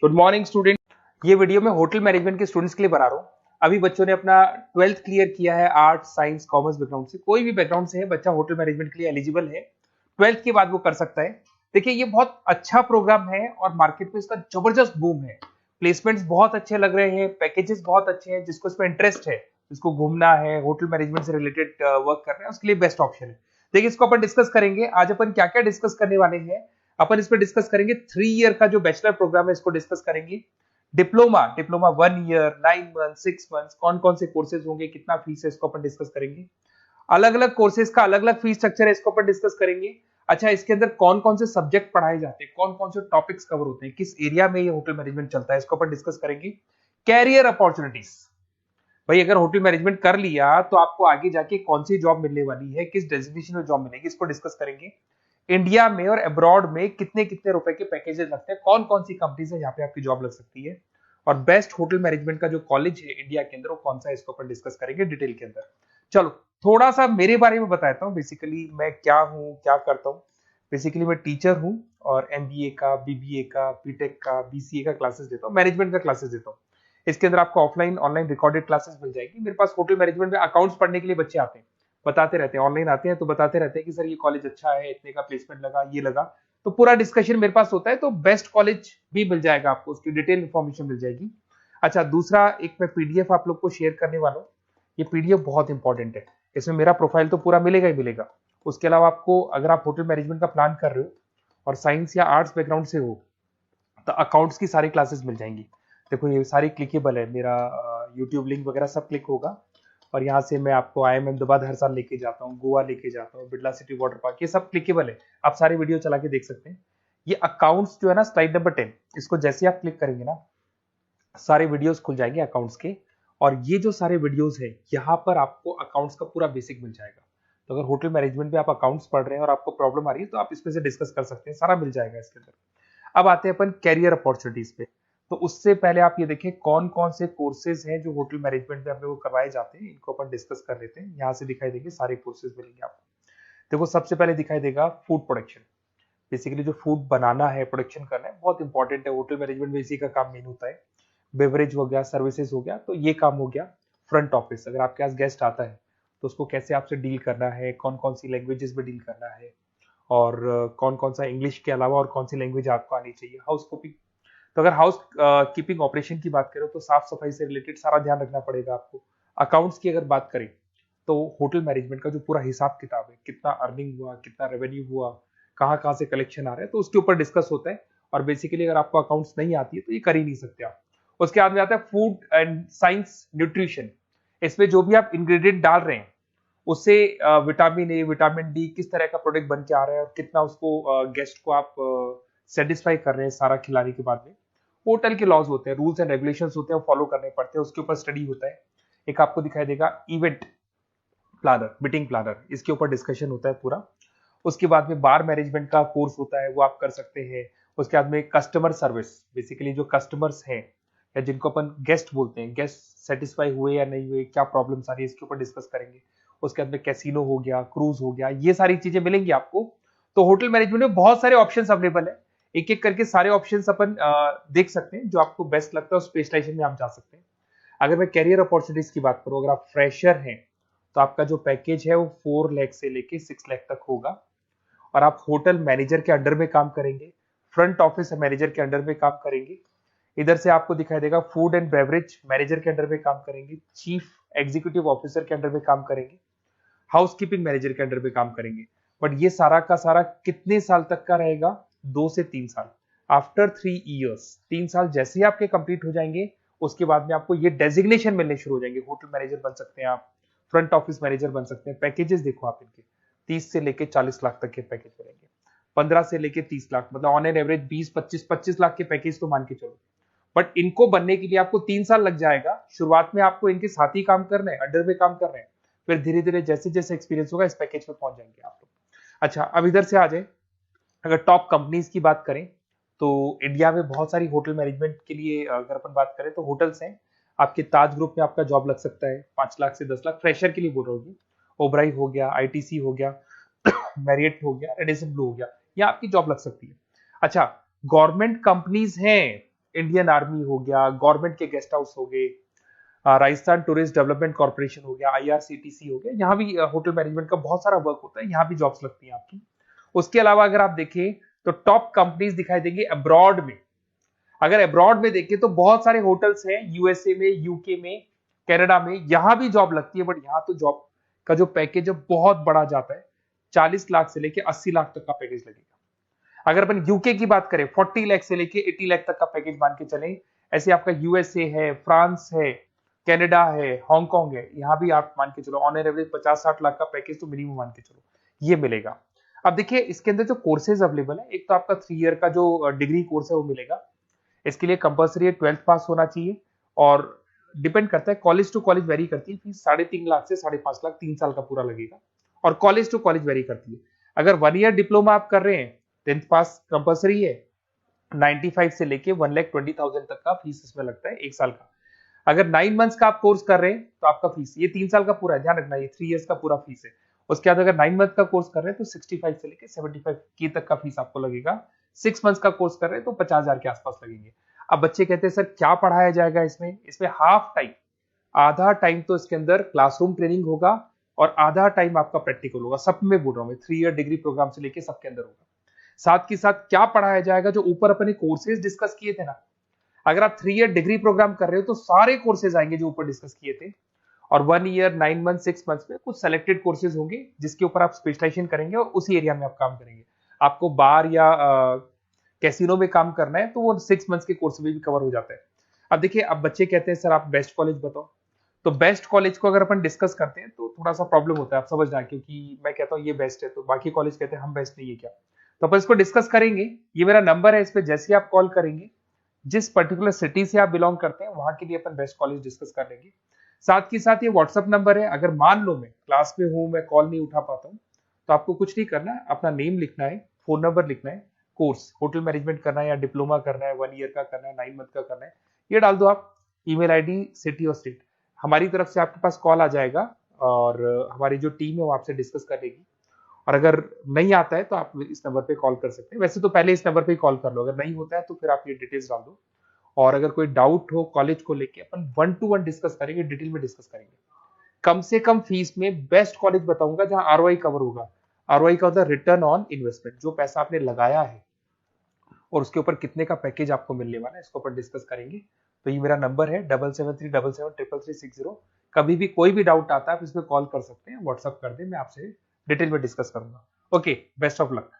Good morning student. ये video मैं hotel management के स्टूडेंट्स के लिए बना रहा हूँ। अभी बच्चों ने अपना 12th क्लियर किया है आर्ट साइंस कॉमर्स बैकग्राउंड से, कोई भी बैकग्राउंड से है बच्चा होटल मैनेजमेंट के लिए एलिजिबल है। 12th के बाद वो कर सकता है। देखिए ये बहुत अच्छा प्रोग्राम है और मार्केट में इसका जबरदस्त बूम है। प्लेसमेंट्स बहुत अच्छे लग रहे हैं, पैकेजेस बहुत अच्छे हैं। जिसको इसमें इंटरेस्ट है, जिसको घूमना है, होटल मैनेजमेंट से रिलेटेड वर्क करना है, उसके लिए बेस्ट ऑप्शन है। देखिए इसको अपन डिस्कस करेंगे आज। अपन क्या क्या डिस्कस करने वाले हैं, अपन इसमें डिस्कस करेंगे 3 ईयर का जो बैचलर प्रोग्राम है इसको डिस्कस करेंगे। Diploma diploma 1 year 9 month 6 month कौन कौन से कोर्सेज होंगे, कितना फीस है, इसको अपन डिस्कस करेंगे। अलग अलग कोर्सेज का अलग अलग फीस स्ट्रक्चर है, इसको अपन डिस्कस करेंगे। अच्छा, इसके अंदर कौन कौन से सब्जेक्ट पढ़ाए जाते हैं, कौन कौन से टॉपिक्स कवर होते हैं, किस एरिया में ये होटल मैनेजमेंट चलता है, इसको अपन डिस्कस करेंगे। कैरियर अपॉर्चुनिटीज, भाई अगर होटल मैनेजमेंट कर लिया तो आपको आगे जाके कौन सी जॉब मिलने वाली है, किस डेजिग्नेशन में जॉब मिलेगी, इसको डिस्कस करेंगे। इंडिया में और अब्रॉड में कितने कितने रुपए के पैकेजेस लगते हैं, कौन कौन सी कंपनीज है यहाँ पे आपकी जॉब लग सकती है, और बेस्ट होटल मैनेजमेंट का जो कॉलेज है इंडिया के अंदर वो कौन सा है, इसको अपन डिस्कस करेंगे डिटेल के अंदर। चलो थोड़ा सा मेरे बारे में बताता हूँ। बेसिकली मैं क्या हूँ, क्या करता हूँ। बेसिकली मैं टीचर हूँ और एमबीए का, बीबीए का, बीटेक का, बीसीए का क्लासेस देता हूँ, मैनेजमेंट का क्लासेस देता हूँ। इसके अंदर आपको ऑफलाइन ऑनलाइन रिकॉर्डेड क्लासेस मिल जाएगी। मेरे पास होटल मैनेजमेंट में अकाउंट्स पढ़ने के लिए बच्चे आते हैं, बताते रहते हैं, ऑनलाइन आते हैं तो बताते रहते हैं कि सर ये कॉलेज अच्छा है, इतने का प्लेसमेंट लगा, ये लगा। तो पूरा डिस्कशन मेरे पास होता है, तो बेस्ट कॉलेज भी मिल जाएगा आपको, उसकी डिटेल इंफॉर्मेशन मिल जाएगी। अच्छा, दूसरा एक मैं पीडीएफ आप लोग को शेयर करने वाला हूँ। ये पीडीएफ बहुत इंपॉर्टेंट है, इसमें मेरा प्रोफाइल तो पूरा मिलेगा ही मिलेगा। उसके अलावा आपको अगर आप होटल मैनेजमेंट का प्लान कर रहे हो और साइंस या आर्ट्स बैकग्राउंड से हो तो अकाउंट्स की सारी क्लासेस मिल जाएंगी। देखो ये सारी क्लिकेबल है, मेरा यूट्यूब लिंक वगैरह सब क्लिक होगा। और यहाँ से मैं आपको IIM अहमदाबाद हर साल लेके जाता हूँ, गोवा लेके जाता हूँ, बिरला सिटी वाटर पार्क, ये सब क्लिकेबल है। आप सारी वीडियो चला के देख सकते हैं। ये अकाउंट्स जो है ना, स्लाइड नंबर 10, इसको जैसे आप क्लिक करेंगे ना सारे वीडियोस खुल जाएंगे अकाउंट्स के। और ये जो सारे वीडियोस है यहाँ पर आपको अकाउंट्स का पूरा बेसिक मिल जाएगा। तो अगर होटल मैनेजमेंट में आप अकाउंट्स पढ़ रहे हैं और आपको प्रॉब्लम आ रही है तो आप इसमें से डिस्कस कर सकते हैं, सारा मिल जाएगा इसके अंदर। अब आते हैं अपन कैरियर अपॉर्चुनिटीज पे। तो उससे पहले आप ये देखें कौन कौन से कोर्सेज हैं जो होटल मैनेजमेंट में अपने को करवाए जाते हैं, इनको अपन डिस्कस कर लेते हैं। यहाँ से दिखाई देंगे सारे कोर्सेज मिलेंगे आपको। देखो सबसे पहले दिखाई देगा फूड प्रोडक्शन। बेसिकली जो फूड बनाना है, प्रोडक्शन करना है, बहुत इंपॉर्टेंट है। होटल मैनेजमेंट में इसी का काम मेन होता है। बेवरेज हो गया, सर्विसेज हो गया, तो ये काम हो गया। फ्रंट ऑफिस, अगर आपके पास गेस्ट आता है तो उसको कैसे आपसे डील करना है, कौन कौन सी लैंग्वेजेस में डील करना है, और कौन कौन सा इंग्लिश के अलावा और कौन सी लैंग्वेज आपको आनी चाहिए। हाउस कीपिंग, तो अगर हाउस कीपिंग ऑपरेशन की बात करें तो साफ सफाई से रिलेटेड सारा ध्यान रखना पड़ेगा आपको। अकाउंट्स की अगर बात करें तो होटल मैनेजमेंट का जो पूरा हिसाब किताब है, कितना अर्निंग हुआ, कितना रेवेन्यू हुआ, कहाँ कहाँ से कलेक्शन आ रहा है, तो उसके ऊपर डिस्कस होता है। और बेसिकली अगर आपको अकाउंट्स नहीं आती है तो ये कर ही नहीं सकते आप। उसके बाद में आता है फूड एंड साइंस न्यूट्रिशन। इसमें जो भी आप इंग्रेडिएंट डाल रहे हैं उससे विटामिन ए, विटामिन डी, किस तरह का प्रोडक्ट बन के आ रहा है और कितना उसको गेस्ट को आप सेटिस्फाई कर रहे हैं सारा खिलाने के बाद में। होटल के लॉज होते हैं, रूल्स एंड रेगुलेशंस होते हैं, वो फॉलो करने पड़ते हैं, उसके ऊपर स्टडी होता है। एक आपको दिखाई देगा इवेंट प्लानर, मीटिंग प्लानर, इसके ऊपर डिस्कशन होता है पूरा। उसके बाद में बार मैनेजमेंट का कोर्स होता है, वो आप कर सकते हैं। उसके बाद में कस्टमर सर्विस, बेसिकली जो कस्टमर्स हैं या जिनको अपन गेस्ट बोलते हैं, गेस्ट सेटिस्फाई हुए या नहीं हुए, क्या प्रॉब्लम्स आ रही है, इसके ऊपर डिस्कस करेंगे। उसके बाद में कैसीनो हो गया, क्रूज हो गया, ये सारी चीजें मिलेंगी आपको। तो होटल मैनेजमेंट में बहुत सारे ऑप्शंस अवेलेबल है, एक एक करके सारे ऑप्शंस अपन देख सकते हैं। जो आपको बेस्ट लगता है उस स्पेशलाइजेशन में आप जा सकते हैं। अगर मैं कैरियर अपॉर्चुनिटीज की बात करूं, अगर आप फ्रेशर हैं तो आपका जो पैकेज है वो 4 लाख से लेके 6 लाख तक होगा। और आप होटल मैनेजर के अंडर में काम करेंगे, फ्रंट ऑफिस मैनेजर के अंडर में काम करेंगे। इधर से आपको दिखाई देगा फूड एंड बेवरेज मैनेजर के अंडर में काम करेंगे, चीफ एग्जीक्यूटिव ऑफिसर के अंडर में काम करेंगे, हाउसकीपिंग मैनेजर के अंडर में काम करेंगे। बट ये सारा का सारा कितने साल तक का रहेगा? 2 से 3 साल। आफ्टर 3 ईयर्स, 3 साल जैसे ही आपके कंप्लीट हो जाएंगे उसके बाद में आपको ये डेजिग्नेशन मिलने शुरू हो जाएंगे। होटल मैनेजर बन सकते हैं आप, फ्रंट ऑफिस मैनेजर बन सकते हैं। पैकेजेस देखो आप इनके, 30 से लेके 40 लाख तक के पैकेज मिलेंगे, 15 से लेके 30 लाख, मतलब ऑन एन एवरेज 20-25 लाख के पैकेज तो मान के चलो। बट इनको बनने के लिए आपको 3 साल लग जाएगा। शुरुआत में आपको इनके साथ ही काम करना है, अंडर में काम कर रहे हैं, फिर धीरे धीरे जैसे जैसे एक्सपीरियंस होगा इस पैकेज पे पहुंच जाएंगे आप लोग। अच्छा, अब इधर से आ जाए, अगर टॉप कंपनीज की बात करें तो इंडिया में बहुत सारी होटल मैनेजमेंट के लिए अगर अपन बात करें तो होटल्स हैं। आपके ताज ग्रुप में आपका जॉब लग सकता है 5 लाख से 10 लाख, फ्रेशर के लिए बोल रहा हूँ। ओबराई हो गया, आईटीसी हो गया, मैरियट हो गया, रेडिसन ब्लू हो गया, यहाँ आपकी जॉब लग सकती है। अच्छा, गवर्नमेंट कंपनीज हैं इंडियन आर्मी हो गया, गवर्नमेंट के गेस्ट हाउस हो गए, राजस्थान टूरिस्ट डेवलपमेंट कॉर्पोरेशन हो गया, आईआरसीटीसी हो गया, यहाँ भी होटल मैनेजमेंट का बहुत सारा वर्क होता है, यहाँ भी जॉब्स लगती हैं आपकी। उसके अलावा अगर आप देखें तो टॉप कंपनीज दिखाई देंगी अब्रॉड में। अगर अब्रॉड में देखें तो बहुत सारे होटल्स हैं यूएसए में, यूके में, कनाडा में, यहां भी जॉब लगती है, बट यहाँ तो जॉब का जो पैकेज है बहुत बड़ा जाता है, 40 लाख से लेके 80 लाख तक का पैकेज लगेगा। अगर अपन यूके की बात करें 40 लाख से लेके 80 लाख तक का पैकेज मान के चलें। ऐसे आपका यूएसए है, फ्रांस है, कनाडा है, हांगकांग है, यहाँ भी आप मान के चलो ऑन एन एवरेज 50-60 लाख का पैकेज तो मिनिमम मान के चलो ये मिलेगा। अब देखिए इसके अंदर जो कोर्सेज अवेलेबल है, एक तो आपका 3 ईयर का जो डिग्री कोर्स है वो मिलेगा। इसके लिए कंपलसरी 12th पास होना चाहिए, और डिपेंड करता है कॉलेज टू कॉलेज वेरी करती है, फीस 3.5 लाख से 5.5 लाख 3 साल का पूरा लगेगा, और कॉलेज टू कॉलेज वेरी करती है। अगर 1 ईयर डिप्लोमा आप कर रहे हैं, 10th पास कंपलसरी है, 95 से लेके 1,20,000 तक का फीस इसमें लगता है 1 साल का। अगर 9 मंथ्स का आप कोर्स कर रहे हैं तो आपका फीस, ये 3 साल का पूरा है, ध्यान रखना, ये 3 इयर्स का पूरा फीस है। उसके बाद अगर 9 मंथ का कोर्स कर रहे हैं तो 65 से लेके 75 की तक का फीस आपको लगेगा। 6 मंथ्स का कोर्स कर रहे हैं तो 50,000 के आसपास लगेंगे। अब बच्चे कहते हैं सर क्या पढ़ाया जाएगा इसमें? इसमें हाफ टाइम, आधा टाइम तो इसके अंदर क्लासरूम ट्रेनिंग होगा और आधा टाइम आपका प्रैक्टिकल होगा। सब में बोल रहा हूं मैं, 3 ईयर डिग्री प्रोग्राम से लेके सबके अंदर होगा। साथ के साथ क्या पढ़ाया जाएगा, जो ऊपर अपने कोर्सेज डिस्कस किए थे ना, अगर आप 3 ईयर डिग्री प्रोग्राम कर रहे हो तो सारे कोर्सेज आएंगे जो ऊपर डिस्कस किए थे, और 1 ईयर 9 मंथ 6 मंथ्स में कुछ सेलेक्टेड कोर्सेज होंगे जिसके ऊपर आप स्पेशलाइजेशन करेंगे और उसी एरिया में आप काम करेंगे। आपको बार या कैसीनो में काम करना है तो वो 6 मंथ्स के कोर्स में भी कवर हो जाता है। अब देखिए, अब बच्चे कहते हैं सर आप बेस्ट कॉलेज बताओ, तो बेस्ट कॉलेज को अगर अपन डिस्कस करते हैं तो थोड़ा सा प्रॉब्लम होता है, आप समझ जाए, क्योंकि मैं कहता हूँ ये बेस्ट है तो बाकी कॉलेज कहते हैं हम बेस्ट नहीं है क्या, तो अपन इसको डिस्कस करेंगे। ये मेरा नंबर है, इस पे जैसे आप कॉल करेंगे, जिस पर्टिकुलर सिटी से आप बिलोंग करते हैं वहां के लिए अपन बेस्ट कॉलेज डिस्कस कर लेंगे। साथ ही साथ ये व्हाट्सअप नंबर है, अगर मान लो मैं क्लास में हूं, मैं कॉल नहीं उठा पाता हूँ, तो आपको कुछ नहीं करना है, अपना नेम लिखना है, फोन नंबर लिखना है, कोर्स होटल मैनेजमेंट करना है या डिप्लोमा करना है, 1 ईयर का करना है, 9 मंथ का करना है, ये डाल दो आप, ईमेल आईडी, सिटी और स्टेट, हमारी तरफ से आपके पास कॉल आ जाएगा और हमारी जो टीम है वो आपसे डिस्कस कर लेगी। और अगर नहीं आता है तो आप इस नंबर पे कॉल कर सकते हैं, वैसे तो पहले इस नंबर पे कॉल कर लो, अगर नहीं होता है तो फिर आप ये डिटेल्स डाल दो। और अगर कोई डाउट हो कॉलेज को लेके, अपन 1 to 1 डिस्कस करेंगे, डिटेल में डिस्कस करेंगे। कम से कम फीस में बेस्ट कॉलेज बताऊंगा जहां आरओआई कवर होगा। आरओआई का होता है रिटर्न ऑन इन्वेस्टमेंट, जो पैसा आपने लगाया है और उसके ऊपर कितने का पैकेज आपको मिलने वाला है, इसको अपन डिस्कस करेंगे। तो ये मेरा नंबर है 7737733360। कभी भी कोई भी डाउट आता है आप इसमें कॉल कर सकते हैं, व्हाट्सअप कर दे, मैं आपसे डिटेल में डिस्कस करूंगा। Okay, best of luck.